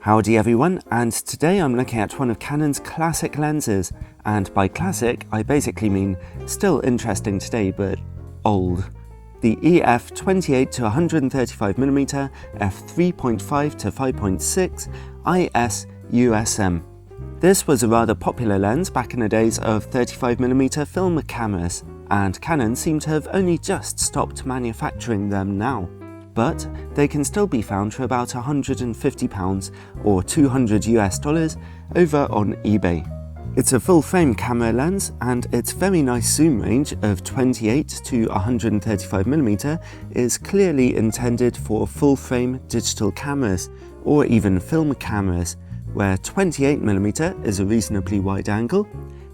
Howdy everyone, and today I'm looking at one of Canon's classic lenses, and by classic I basically mean still interesting today but old. The EF 28 to 135mm f3.5 to 5.6 IS USM. This was a rather popular lens back in the days of 35mm film cameras, and Canon seem to have only just stopped manufacturing them now. But they can still be found for about £150 or $200 over on eBay. It's a full frame camera lens, and its very nice zoom range of 28 to 135mm is clearly intended for full frame digital cameras or even film cameras, where 28mm is a reasonably wide angle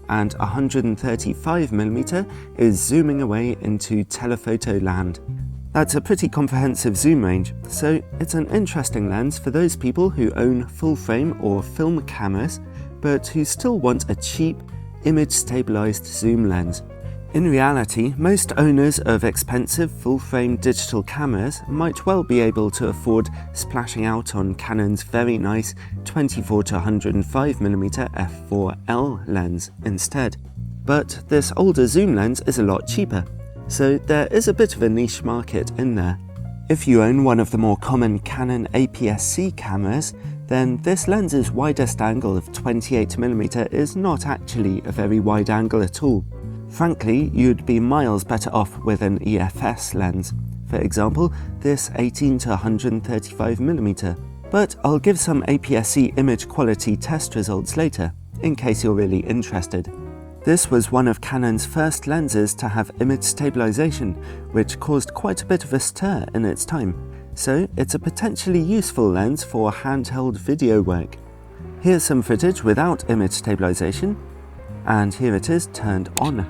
and 135mm is zooming away into telephoto land. That's a pretty comprehensive zoom range, so it's an interesting lens for those people who own full frame or film cameras, but who still want a cheap, image stabilized zoom lens. In reality, most owners of expensive full frame digital cameras might well be able to afford splashing out on Canon's very nice 24 to 105mm f4L lens instead. But this older zoom lens is a lot cheaper, so there is a bit of a niche market in there. If you own one of the more common Canon APS-C cameras, then this lens's widest angle of 28mm is not actually a very wide angle at all. Frankly, you'd be miles better off with an EFS lens, for example this 18 to 135mm. But I'll give some APS-C image quality test results later, in case you're really interested. This was one of Canon's first lenses to have image stabilization, which caused quite a bit of a stir in its time, so it's a potentially useful lens for handheld video work. Here's some footage without image stabilization, and here it is turned on.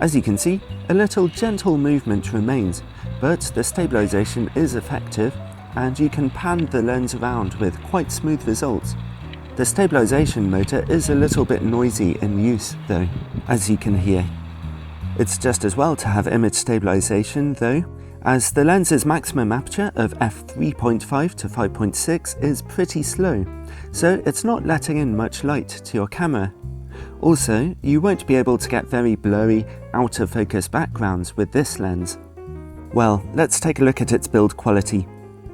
As you can see, a little gentle movement remains, but the stabilization is effective, and you can pan the lens around with quite smooth results. The stabilization motor is a little bit noisy in use though, as you can hear. It's just as well to have image stabilization though, as the lens's maximum aperture of f3.5 to 5.6 is pretty slow, so it's not letting in much light to your camera. Also, you won't be able to get very blurry, out of focus backgrounds with this lens. Well, let's take a look at its build quality.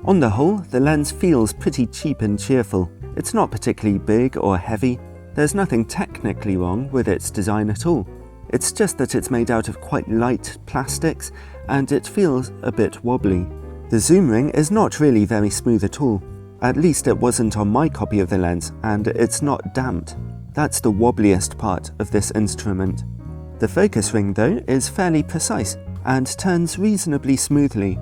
On the whole, the lens feels pretty cheap and cheerful. It's not particularly big or heavy. There's nothing technically wrong with its design at all. It's just that it's made out of quite light plastics and it feels a bit wobbly. The zoom ring is not really very smooth at all. At least it wasn't on my copy of the lens, and it's not damped. That's the wobbliest part of this instrument. The focus ring though is fairly precise and turns reasonably smoothly.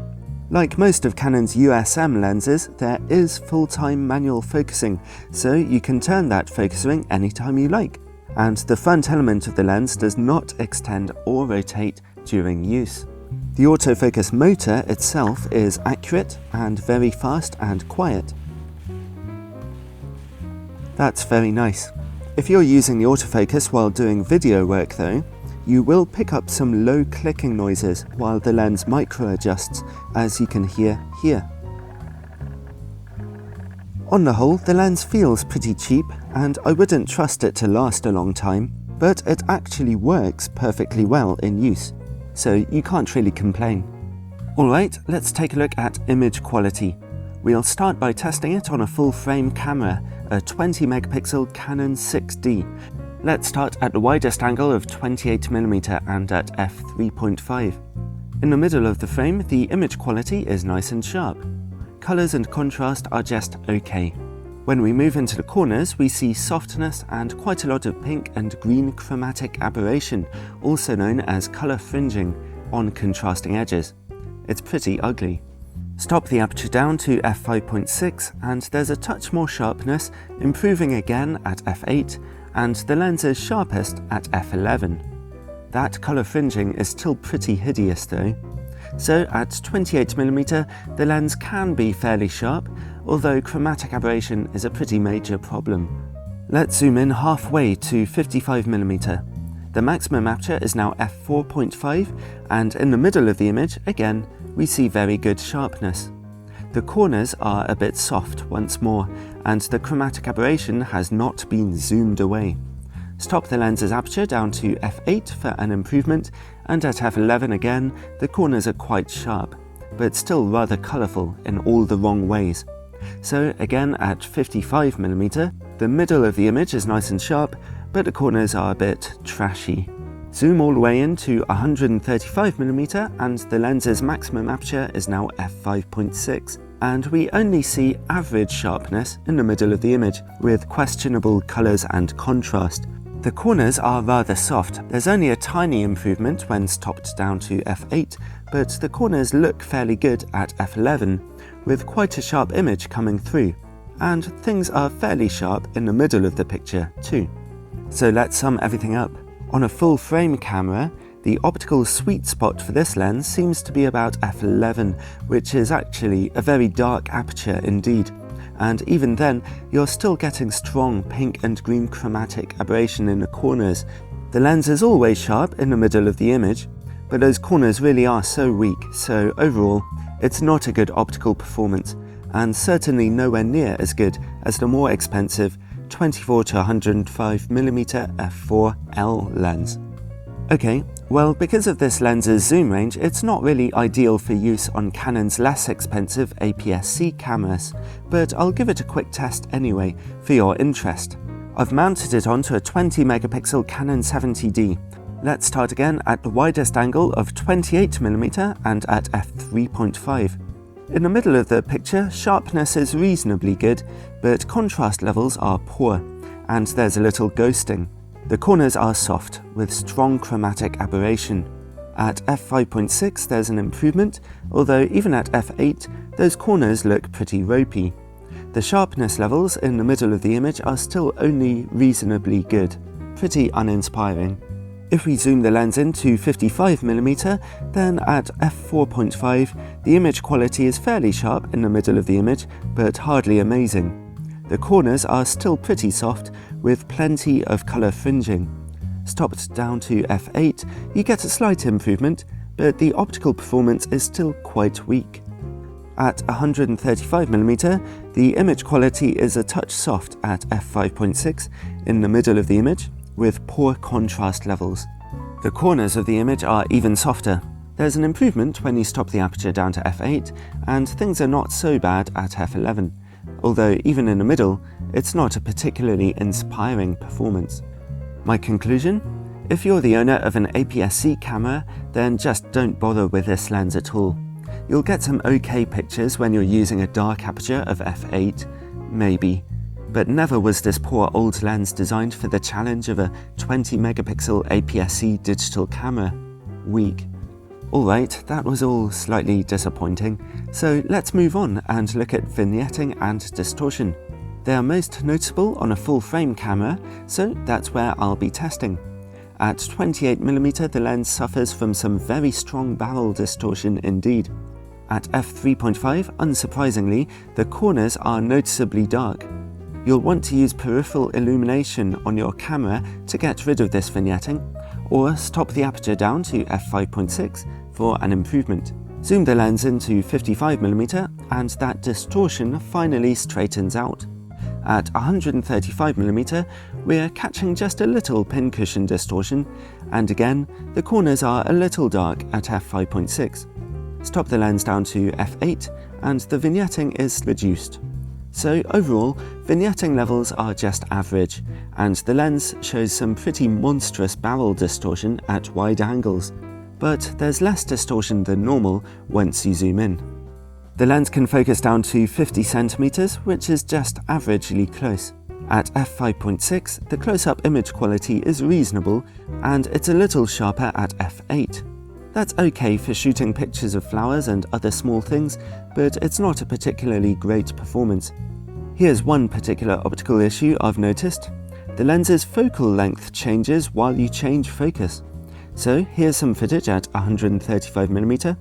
Like most of Canon's USM lenses, there is full-time manual focusing, so you can turn that focus ring anytime you like. And the front element of the lens does not extend or rotate during use. The autofocus motor itself is accurate and very fast and quiet. That's very nice. If you're using the autofocus while doing video work though, you will pick up some low clicking noises while the lens micro-adjusts, as you can hear here. On the whole, the lens feels pretty cheap, and I wouldn't trust it to last a long time, but it actually works perfectly well in use, so you can't really complain. Alright, let's take a look at image quality. We'll start by testing it on a full frame camera, a 20 megapixel Canon 6D. Let's start at the widest angle of 28mm and at f3.5. In the middle of the frame, the image quality is nice and sharp. Colours and contrast are just okay. When we move into the corners, we see softness and quite a lot of pink and green chromatic aberration, also known as colour fringing, on contrasting edges. It's pretty ugly. Stop the aperture down to f5.6 and there's a touch more sharpness, improving again at f8, and the lens is sharpest at f11. That colour fringing is still pretty hideous though. So at 28mm, the lens can be fairly sharp, although chromatic aberration is a pretty major problem. Let's zoom in halfway to 55mm. The maximum aperture is now f4.5, and in the middle of the image, again, we see very good sharpness. The corners are a bit soft once more, and the chromatic aberration has not been zoomed away. Stop the lens's aperture down to f8 for an improvement, and at f11 again, the corners are quite sharp, but still rather colourful in all the wrong ways. So again at 55mm, the middle of the image is nice and sharp, but the corners are a bit trashy. Zoom all the way into 135mm and the lens's maximum aperture is now f5.6, and we only see average sharpness in the middle of the image, with questionable colours and contrast. The corners are rather soft. There's only a tiny improvement when stopped down to f8, but the corners look fairly good at f11, with quite a sharp image coming through, and things are fairly sharp in the middle of the picture too. So let's sum everything up. On a full frame camera, the optical sweet spot for this lens seems to be about f11, which is actually a very dark aperture indeed. And even then, you're still getting strong pink and green chromatic aberration in the corners. The lens is always sharp in the middle of the image, but those corners really are so weak, so overall, it's not a good optical performance, and certainly nowhere near as good as the more expensive 24 to 105mm f4L lens. Okay, well, because of this lens's zoom range, it's not really ideal for use on Canon's less expensive APS-C cameras, but I'll give it a quick test anyway, for your interest. I've mounted it onto a 20MP Canon 70D. Let's start again at the widest angle of 28mm and at f3.5. In the middle of the picture, sharpness is reasonably good, but contrast levels are poor, and there's a little ghosting. The corners are soft, with strong chromatic aberration. At f5.6 there's an improvement, although even at f8 those corners look pretty ropey. The sharpness levels in the middle of the image are still only reasonably good, pretty uninspiring. If we zoom the lens into 55mm, then at f4.5 the image quality is fairly sharp in the middle of the image, but hardly amazing. The corners are still pretty soft, with plenty of colour fringing. Stopped down to f8, you get a slight improvement, but the optical performance is still quite weak. At 135mm, the image quality is a touch soft at f5.6 in the middle of the image, with poor contrast levels. The corners of the image are even softer. There's an improvement when you stop the aperture down to f8, and things are not so bad at f11, although even in the middle, it's not a particularly inspiring performance. My conclusion? If you're the owner of an APS-C camera, then just don't bother with this lens at all. You'll get some okay pictures when you're using a dark aperture of f8, maybe, but never was this poor old lens designed for the challenge of a 20MP APS-C digital camera. Weak. Alright, that was all slightly disappointing, so let's move on and look at vignetting and distortion. They are most noticeable on a full frame camera, so that's where I'll be testing. At 28mm the lens suffers from some very strong barrel distortion indeed. At f3.5, unsurprisingly, the corners are noticeably dark. You'll want to use peripheral illumination on your camera to get rid of this vignetting, or stop the aperture down to f5.6 for an improvement. Zoom the lens into 55mm and that distortion finally straightens out. At 135mm, we're catching just a little pincushion distortion, and again, the corners are a little dark at f5.6. Stop the lens down to f8 and the vignetting is reduced. So overall, vignetting levels are just average, and the lens shows some pretty monstrous barrel distortion at wide angles, but there's less distortion than normal once you zoom in. The lens can focus down to 50cm, which is just averagely close. At f5.6, the close-up image quality is reasonable, and it's a little sharper at f8. That's okay for shooting pictures of flowers and other small things, but it's not a particularly great performance. Here's one particular optical issue I've noticed. The lens's focal length changes while you change focus. So here's some footage at 135mm,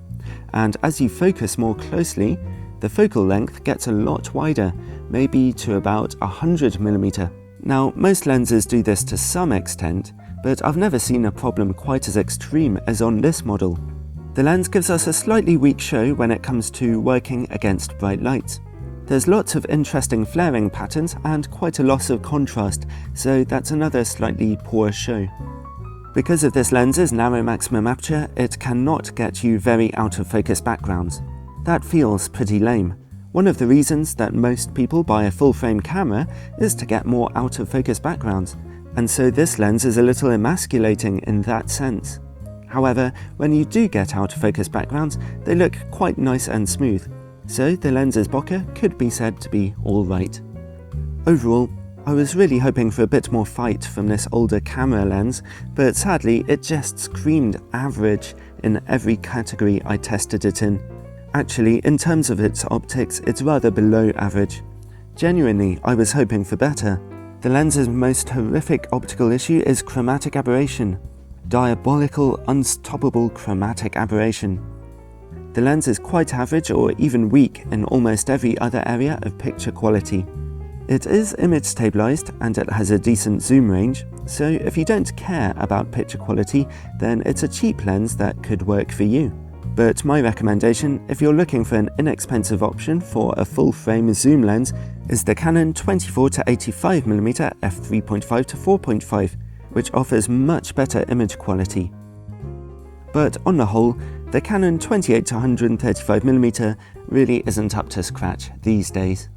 and as you focus more closely, the focal length gets a lot wider, maybe to about 100mm. Now, most lenses do this to some extent, but I've never seen a problem quite as extreme as on this model. The lens gives us a slightly weak show when it comes to working against bright lights. There's lots of interesting flaring patterns and quite a loss of contrast, so that's another slightly poor show. Because of this lens's narrow maximum aperture, it cannot get you very out of focus backgrounds. That feels pretty lame. One of the reasons that most people buy a full-frame camera is to get more out of focus backgrounds, and so this lens is a little emasculating in that sense. However, when you do get out of focus backgrounds, they look quite nice and smooth, so the lens's bokeh could be said to be alright. Overall, I was really hoping for a bit more fight from this older camera lens, but sadly it just screamed average in every category I tested it in. Actually, in terms of its optics, it's rather below average. Genuinely, I was hoping for better. The lens's most horrific optical issue is chromatic aberration. Diabolical, unstoppable chromatic aberration. The lens is quite average or even weak in almost every other area of picture quality. It is image stabilized and it has a decent zoom range, so if you don't care about picture quality, then it's a cheap lens that could work for you. But my recommendation, if you're looking for an inexpensive option for a full-frame zoom lens, is the Canon 24-85mm f3.5 to 4.5, which offers much better image quality. But on the whole, the Canon 28-135mm really isn't up to scratch these days.